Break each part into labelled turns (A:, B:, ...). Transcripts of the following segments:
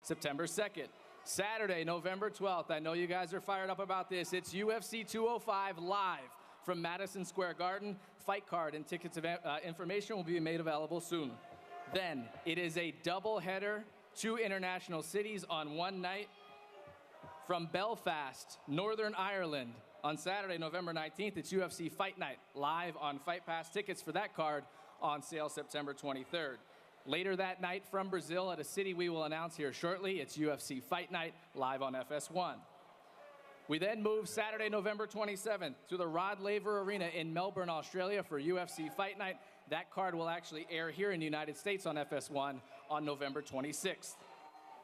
A: September 2nd. Saturday, November 12th. I know you guys are fired up about this. It's UFC 205 live from Madison Square Garden. Fight card and tickets information will be made available soon. Then it is a doubleheader, 2 international cities on one night. From Belfast, Northern Ireland, on Saturday, November 19th, it's UFC Fight Night, live on Fight Pass. Tickets for that card on sale September 23rd. Later that night from Brazil at a city we will announce here shortly, it's UFC Fight Night, live on FS1. We then move Saturday, November 27th to the Rod Laver Arena in Melbourne, Australia for UFC Fight Night. That card will actually air here in the United States on FS1 on November 26th.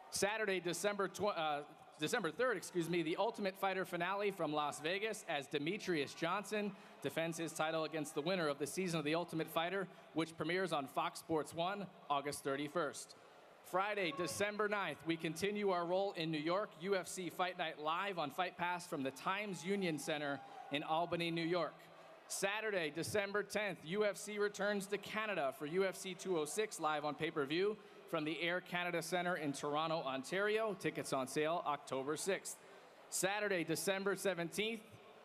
A: Saturday, December 3rd, the Ultimate Fighter finale from Las Vegas as Demetrius Johnson defends his title against the winner of the season of The Ultimate Fighter, which premieres on Fox Sports 1, August 31st. Friday, December 9th, we continue our role in New York, UFC Fight Night live on Fight Pass from the Times Union Center in Albany, New York. Saturday, December 10th, UFC returns to Canada for UFC 206 live on pay-per-view from the Air Canada Centre in Toronto, Ontario. Tickets on sale October 6th. Saturday, December 17th,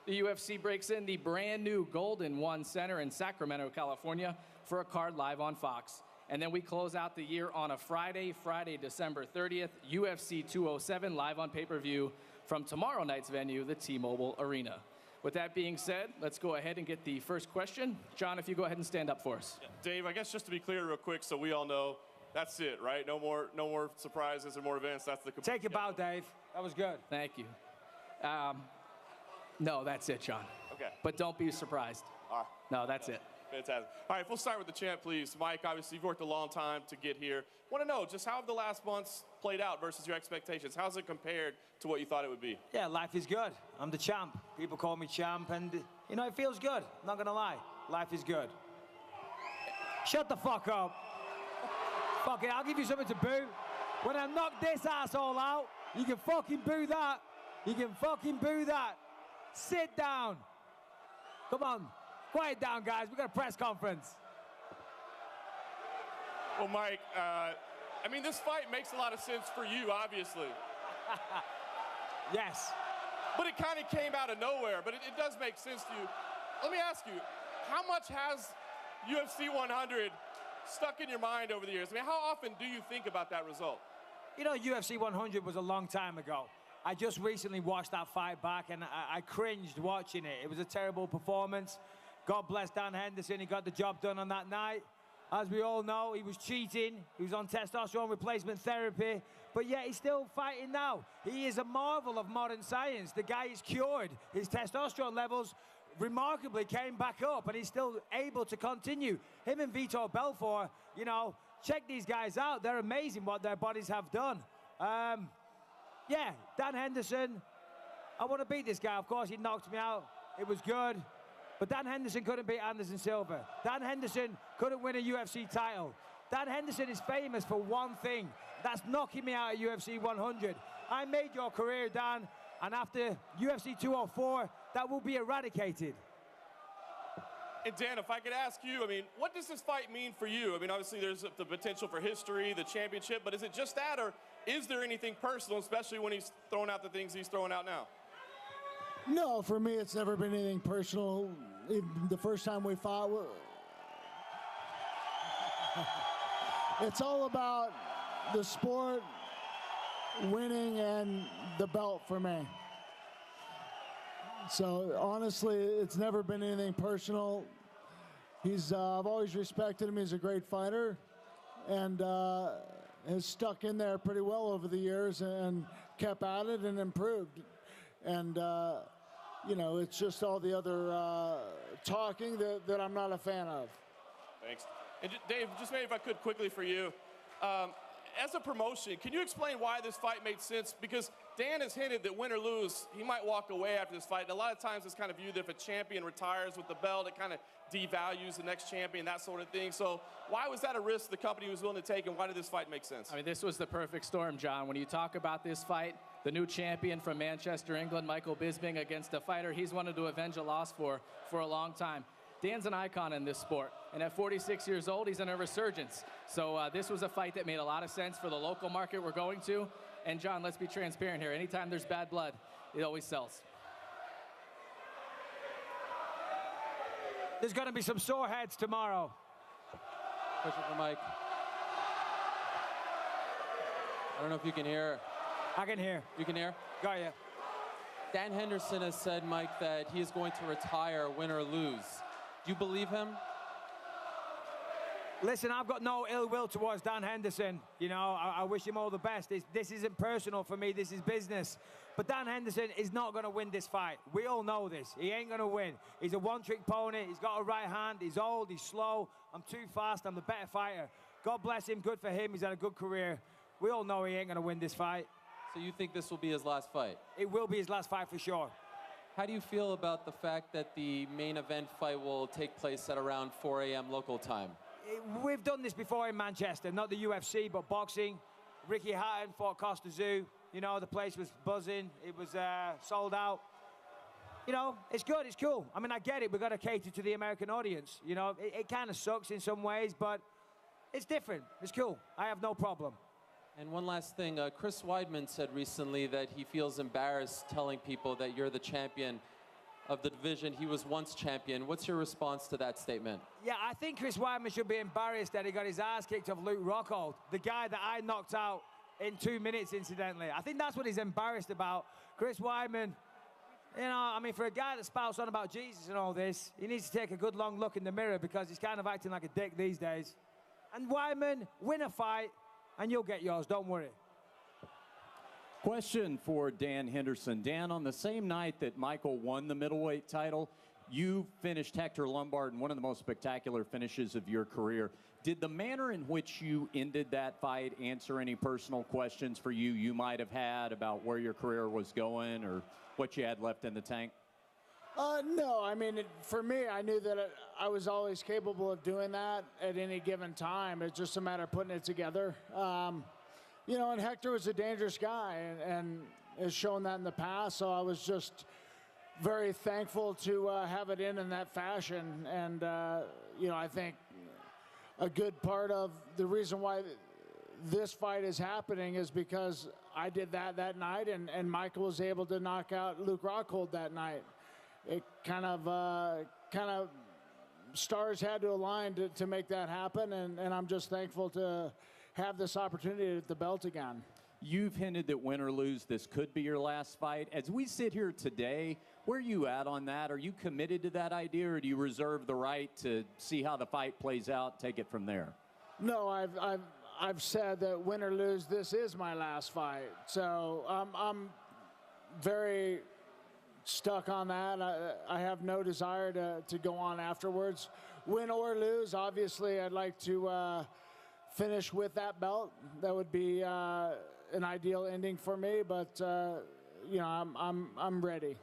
A: the UFC breaks in the brand new Golden One Center in Sacramento, California for a card live on Fox. And then we close out the year on a Friday, December 30th, UFC 207 live on pay-per-view from tomorrow night's venue, the T-Mobile Arena. With that being said, let's go ahead and get the first question. John, if you go ahead and stand up for us. Yeah,
B: Dave, I guess just to be clear real quick so we all know, that's it, right? No more surprises or more events. That's the
C: Take your bow, Dave. That was good.
A: Thank you. No, that's it, John.
B: Okay.
A: But don't be surprised. No, that's it.
B: Fantastic. All right, we'll start with the champ, please. Mike, obviously, you've worked a long time to get here. Want to know, just how have the last months played out versus your expectations? How's it compared to what you thought it would be?
C: Yeah, life is good. I'm the champ. People call me champ, and, you know, it feels good. I'm not going to lie. Life is good. Shut the fuck up. Fuck it, I'll give you something to boo. When I knock this asshole out, you can fucking boo that. You can fucking boo that. Sit down. Come on. Quiet down, guys. We got a press conference.
B: Well, Mike, I mean, this fight makes a lot of sense for you, obviously.
C: Yes.
B: But it kind of came out of nowhere, but it does make sense to you. Let me ask you, how much has UFC 100 stuck in your mind over the years? I mean, how often do you think about that result?
C: You know, UFC 100 was a long time ago. I just recently watched that fight back, and I cringed watching it. It was a terrible performance. God bless Dan Henderson. He got the job done on that night. As we all know, he was cheating. He was on testosterone replacement therapy. But yet he's still fighting now. He is a marvel of modern science. The guy is cured. His testosterone levels remarkably came back up, and he's still able to continue. Him and Vitor Belfort, you know, check these guys out. They're amazing what their bodies have done. Yeah, Dan Henderson, I want to beat this guy. Of course, he knocked me out. It was good. But Dan Henderson couldn't beat Anderson Silva. Dan Henderson couldn't win a UFC title. Dan Henderson is famous for one thing. That's knocking me out at UFC 100. I made your career, Dan, and after UFC 204, that will be eradicated.
B: And Dan, if I could ask you, I mean, what does this fight mean for you? I mean, obviously there's the potential for history, the championship, but is it just that, or is there anything personal, especially when he's throwing out the things he's throwing out now?
D: No, for me, it's never been anything personal. The first time we fought, it's all about the sport, winning, and the belt for me. So honestly, it's never been anything personal. I've always respected him. He's a great fighter, and has stuck in there pretty well over the years and kept at it and improved. And you know, it's just all the other talking that I'm not a fan of.
B: Thanks. And Dave, just maybe if I could quickly for you, as a promotion, can you explain why this fight made sense? Because Dan has hinted that win or lose, he might walk away after this fight. And a lot of times it's kind of viewed that if a champion retires with the belt, it kind of devalues the next champion, that sort of thing. So why was that a risk the company was willing to take, and why did this fight make sense?
A: I mean, this was the perfect storm, John. When you talk about this fight, the new champion from Manchester, England, Michael Bisping, against a fighter he's wanted to avenge a loss for a long time. Dan's an icon in this sport, and at 46 years old, he's in a resurgence. So this was a fight that made a lot of sense for the local market we're going to. And John, let's be transparent here. Anytime there's bad blood, it always sells.
C: There's going to be some sore heads tomorrow.
E: Question for Mike. I don't know if you can hear.
C: I can hear.
E: You can hear?
C: Got you.
E: Dan Henderson has said, Mike, that he is going to retire, win or lose. Do you believe him?
C: Listen, I've got no ill will towards Dan Henderson. You know, I wish him all the best. This isn't personal for me. This is business. But Dan Henderson is not going to win this fight. We all know this. He ain't going to win. He's a one-trick pony. He's got a right hand. He's old. He's slow. I'm too fast. I'm the better fighter. God bless him. Good for him. He's had a good career. We all know he ain't going to win this fight.
E: So you think this will be his last fight?
C: It will be his last fight for sure.
E: How do you feel about the fact that the main event fight will take place at around 4 a.m. local time?
C: We've done this before in Manchester, not the UFC, but boxing. Ricky Hatton fought Costa Zoo. You know, the place was buzzing. It was sold out. You know, it's good, it's cool. I mean, I get it. We've got to cater to the American audience. You know, it kind of sucks in some ways, but it's different. It's cool. I have no problem.
E: And one last thing, Chris Weidman said recently that he feels embarrassed telling people that you're the champion of the division. He was once champion. What's your response to that statement?
C: Yeah, I think Chris Weidman should be embarrassed that he got his ass kicked off Luke Rockhold, the guy that I knocked out in 2 minutes, incidentally. I think that's what he's embarrassed about. Chris Weidman, you know, I mean, for a guy that spouts on about Jesus and all this, he needs to take a good long look in the mirror because he's kind of acting like a dick these days. And Weidman, win a fight, and you'll get yours, don't worry.
F: Question for Dan Henderson. Dan, on the same night that Michael won the middleweight title, you finished Hector Lombard in one of the most spectacular finishes of your career. Did the manner in which you ended that fight answer any personal questions for you might have had about where your career was going or what you had left in the tank?
D: No, I mean, for me, I knew that I was always capable of doing that at any given time. It's just a matter of putting it together. You know, and Hector was a dangerous guy and has shown that in the past, so I was just very thankful to have it in that fashion. And, you know, I think a good part of the reason why this fight is happening is because I did that night, and Michael was able to knock out Luke Rockhold that night. It kind of stars had to align to make that happen, and I'm just thankful to have this opportunity at the belt again.
F: You've hinted that win or lose, this could be your last fight. As we sit here today, where are you at on that? Are you committed to that idea, or do you reserve the right to see how the fight plays out, take it from there?
D: No, I've said that win or lose, this is my last fight. So I'm very stuck on that. I have no desire to go on afterwards. Win or lose, obviously, I'd like to finish with that belt. That would be an ideal ending for me, but you know, I'm ready.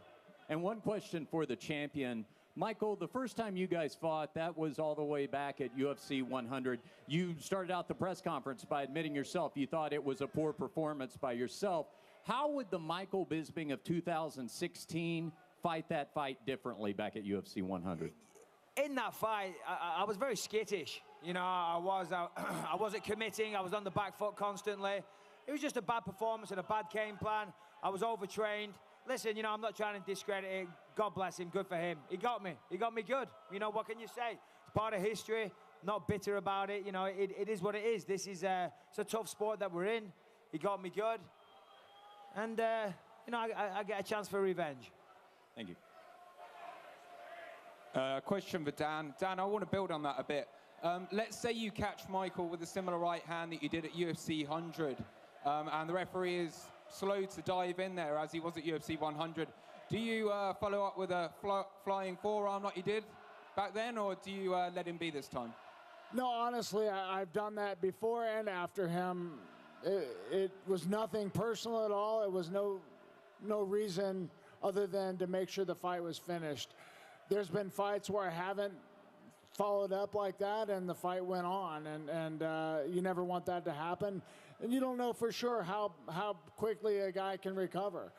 F: And one question for the champion. Michael, the first time you guys fought, that was all the way back at UFC 100. You started out the press conference by admitting yourself you thought it was a poor performance by yourself. How would the Michael Bisping of 2016 fight that fight differently back at UFC 100?
C: In that fight, I was very skittish. You know, I wasn't committing. I was on the back foot constantly. It was just a bad performance and a bad game plan. I was overtrained. Listen, you know, I'm not trying to discredit it. God bless him. Good for him. He got me. He got me good. You know, what can you say? It's part of history. Not bitter about it. You know, it is what it is. This is it's a tough sport that we're in. He got me good. And, you know, I get a chance for revenge.
F: Thank you.
G: Question for Dan. Dan, I want to build on that a bit. Let's say you catch Michael with a similar right hand that you did at UFC 100, and the referee is slow to dive in there as he was at UFC 100. Do you follow up with a flying forearm like you did back then, or do you let him be this time?
D: No, honestly, I've done that before and after him. It was nothing personal at all. It was no reason other than to make sure the fight was finished. There's been fights where I haven't followed up like that, and the fight went on, and you never want that to happen. And you don't know for sure how quickly a guy can recover.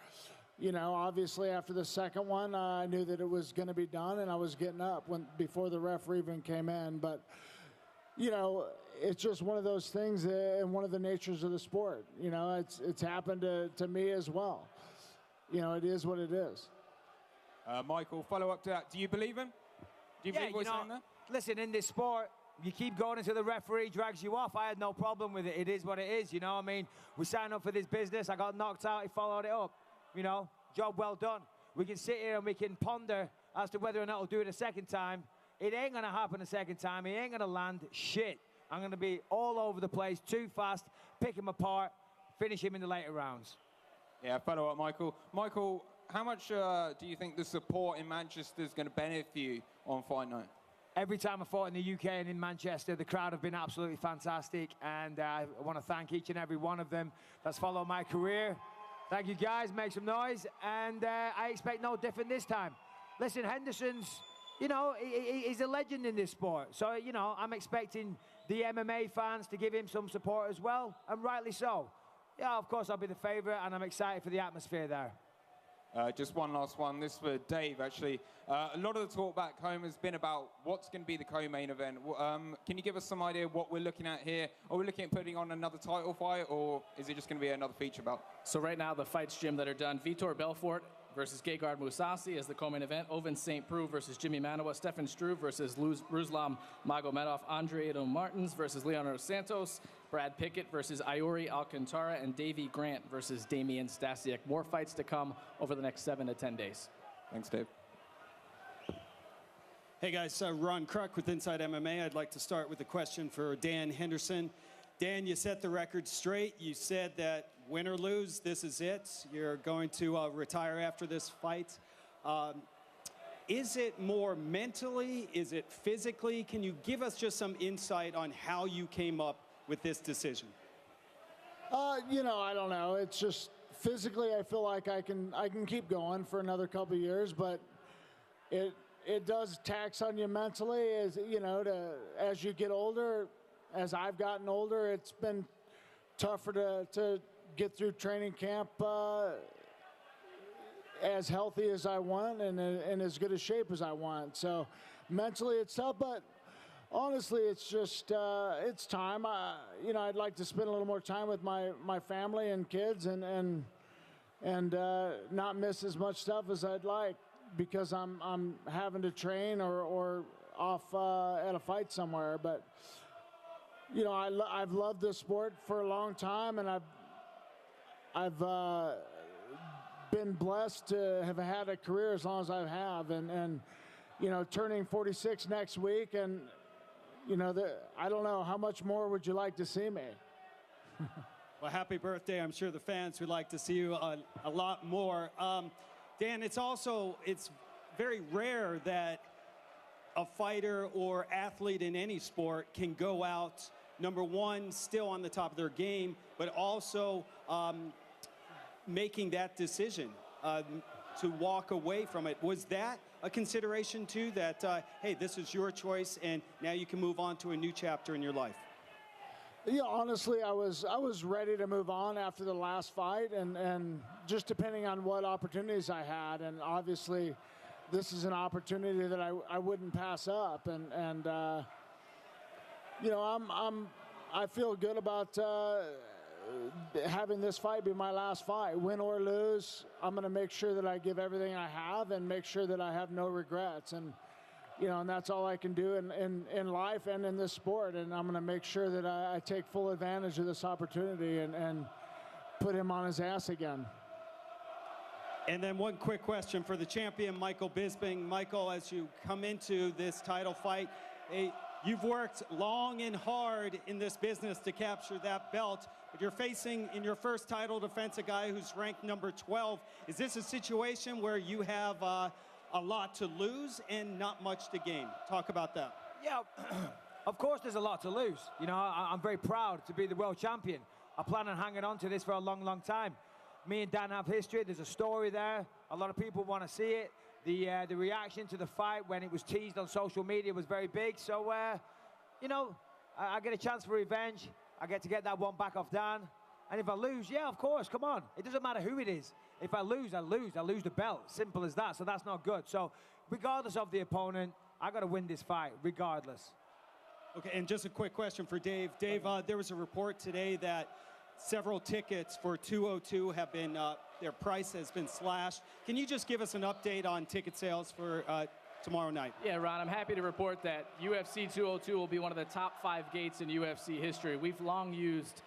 D: You know, obviously after the second one, I knew that it was going to be done, and I was getting up before the referee even came in. But you know, it's just one of those things and one of the natures of the sport. You know, it's happened to me as well. You know, it is what it is.
G: Michael, follow up to that. Do you believe him? Do you believe what he's saying there?
C: Listen, in this sport, you keep going until the referee drags you off. I had no problem with it. It is what it is, you know. I mean, we signed up for this business. I got knocked out. He followed it up. You know, job well done. We can sit here and we can ponder as to whether or not he'll do it a second time. It ain't going to happen a second time. He ain't going to land shit. I'm going to be all over the place, too fast, pick him apart, finish him in the later rounds.
G: Yeah, follow up, Michael. Michael, how much do you think the support in Manchester is going to benefit you on fight night?
C: Every time I fought in the UK and in Manchester, the crowd have been absolutely fantastic, and I want to thank each and every one of them that's followed my career. Thank you, guys. Make some noise, and I expect no different this time. Listen, Henderson's, you know, he's a legend in this sport, so, you know, I'm expecting the MMA fans to give him some support as well, and rightly so. Yeah, of course, I'll be the favourite, and I'm excited for the atmosphere there.
G: Just one last one. This for Dave, actually. A lot of the talk back home has been about what's going to be the co-main event. Can you give us some idea what we're looking at here? Are we looking at putting on another title fight, or is it just going to be another feature bout?
A: So right now, the fights, Jim, that are done, Vitor Belfort versus Gegard Mousasi as the co-main event. Oven St. Preux versus Jimmy Manoa. Stefan Struve versus Ruslan Magomedov. Andre Edo Martins versus Leonardo Santos. Brad Pickett versus Iori Alcantara. And Davey Grant versus Damian Stasiak. More fights to come over the next 7 to 10 days.
G: Thanks, Dave.
H: Hey guys, Ron Kruk with Inside MMA. I'd like to start with a question for Dan Henderson. Dan, you set the record straight. You said that win or lose, this is it. You're going to retire after this fight. Is it more mentally? Is it physically? Can you give us just some insight on how you came up with this decision?
D: You know, I don't know. It's just physically, I feel like I can keep going for another couple of years, but it does tax on you mentally, as you know, as you get older. As I've gotten older, it's been tougher to get through training camp as healthy as I want and in as good a shape as I want. So mentally it's tough, but honestly, it's just it's time. You know, I'd like to spend a little more time with my family and kids and not miss as much stuff as I'd like because I'm having to train or off at a fight somewhere. But you know, I've loved this sport for a long time, and I've been blessed to have had a career as long as I have, and you know, turning 46 next week, and you know, I don't know, how much more would you like to see me?
H: Well, happy birthday. I'm sure the fans would like to see you a lot more. Dan, it's very rare that a fighter or athlete in any sport can go out, number one, still on the top of their game, but also making that decision to walk away from it. Was that a consideration too, that, hey, this is your choice and now you can move on to a new chapter in your life?
D: Yeah, honestly, I was ready to move on after the last fight, and just depending on what opportunities I had, and obviously this is an opportunity that I wouldn't pass up, and you know, I feel good about having this fight be my last fight. Win or lose, I'm going to make sure that I give everything I have and make sure that I have no regrets. And you know, and that's all I can do in life and in this sport. And I'm going to make sure that I take full advantage of this opportunity and put him on his ass again.
H: And then one quick question for the champion, Michael Bisping. Michael, as you come into this title fight, you've worked long and hard in this business to capture that belt, but you're facing in your first title defense a guy who's ranked number 12. Is this a situation where you have a lot to lose and not much to gain? Talk about that.
C: Yeah, of course there's a lot to lose. You know, I'm very proud to be the world champion. I plan on hanging on to this for a long, long time. Me and Dan have history. There's a story there. A lot of people want to see it. The reaction to the fight when it was teased on social media was very big. So, you know, I get a chance for revenge. I get to get that one back off Dan. And if I lose, yeah, of course, come on. It doesn't matter who it is. If I lose, I lose. I lose the belt. Simple as that. So that's not good. So regardless of the opponent, I got to win this fight, regardless.
H: Okay, and just a quick question for Dave. Dave, there was a report today that several tickets for 202 have been, their price has been slashed. Can you just give us an update on ticket sales for tomorrow night?
A: Yeah, Ron, I'm happy to report that UFC 202 will be one of the top 5 gates in UFC history. We've long used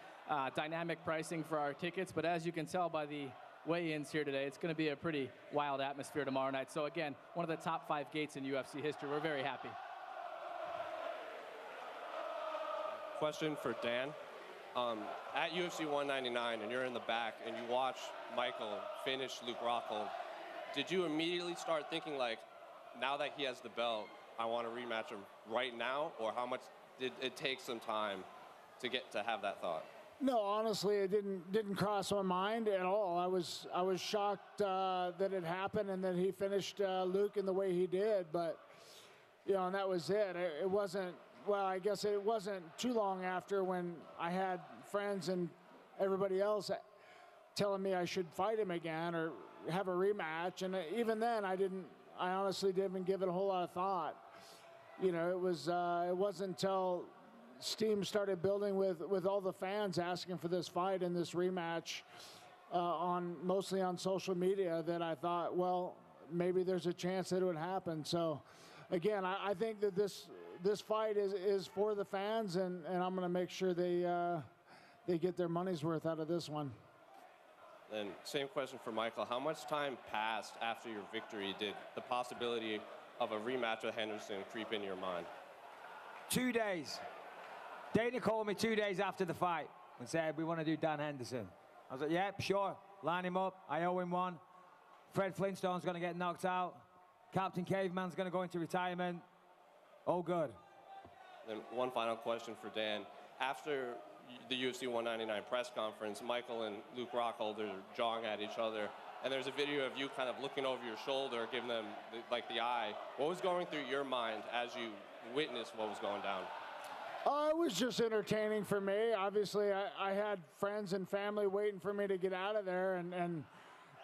A: dynamic pricing for our tickets, but as you can tell by the weigh-ins here today, it's going to be a pretty wild atmosphere tomorrow night. So again, one of the top 5 gates in UFC history. We're very happy.
B: Question for Dan. At UFC 199, and you're in the back, and you watch Michael finish Luke Rockhold, did you immediately start thinking, like, now that he has the belt, I want to rematch him right now? Or how much did it take some time to get to have that thought?
D: No, honestly, it didn't cross my mind at all. I was shocked that it happened and that he finished Luke in the way he did. But you know, and that was it. It wasn't. Well, I guess it wasn't too long after when I had friends and everybody else telling me I should fight him again or have a rematch. And even then, I honestly didn't give it a whole lot of thought. You know, it wasn't until steam started building with all the fans asking for this fight and this rematch mostly on social media that I thought, well, maybe there's a chance that it would happen. So, again, I think that this fight is for the fans, and I'm going to make sure they get their money's worth out of this one.
B: And same question for Michael. How much time passed after your victory did the possibility of a rematch with Henderson creep into your mind?
C: 2 days. Dana called me 2 days after the fight and said, we want to do Dan Henderson. I was like, yep, sure. Line him up. I owe him one. Fred Flintstone's going to get knocked out. Captain Caveman's going to go into retirement. Oh, good.
B: Then one final question for Dan. After the UFC 199 press conference, Michael and Luke Rockhold are jawing at each other, and there's a video of you kind of looking over your shoulder, giving them the eye. What was going through your mind as you witnessed what was going down?
D: It was just entertaining for me. Obviously, I had friends and family waiting for me to get out of there, and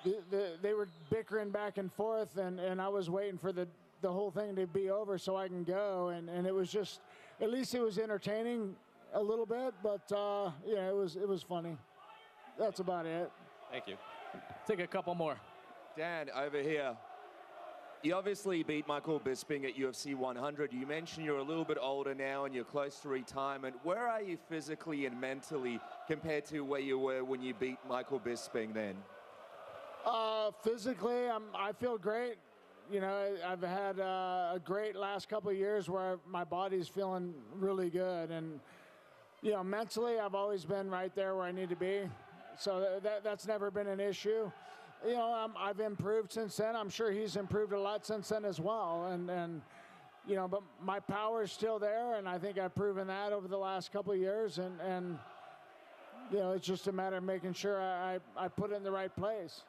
D: they were bickering back and forth, and I was waiting for the whole thing to be over so I can go, and it was just, at least it was entertaining a little bit, but yeah, it was funny. That's about it.
B: Thank you.
A: Take a couple more.
I: Dan, over here. You obviously beat Michael Bisping at UFC 100. You mentioned you're a little bit older now and you're close to retirement. Where are you physically and mentally compared to where you were when you beat Michael Bisping then?
D: Physically, I feel great. You know, I've had a great last couple of years where my body's feeling really good. And, you know, mentally, I've always been right there where I need to be. So that's never been an issue. You know, I've improved since then. I'm sure he's improved a lot since then as well. And you know, but my power is still there, and I think I've proven that over the last couple of years. And you know, it's just a matter of making sure I put it in the right place.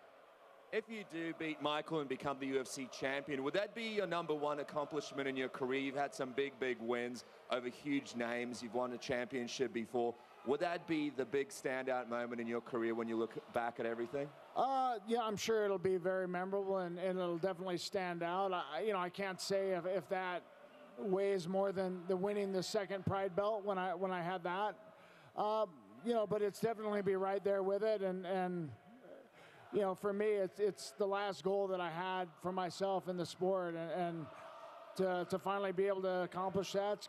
I: If you do beat Michael and become the UFC champion, would that be your #1 accomplishment in your career? You've had some big wins over huge names. You've won a championship before. Would that be the big standout moment in your career when you look back at everything?
D: Yeah, I'm sure it'll be very memorable, and it'll definitely stand out. You know, I can't say if that weighs more than the winning the second Pride belt when I had that. You know, but it's definitely be right there with it, and you know, for me, it's the last goal that I had for myself in the sport, and to finally be able to accomplish that.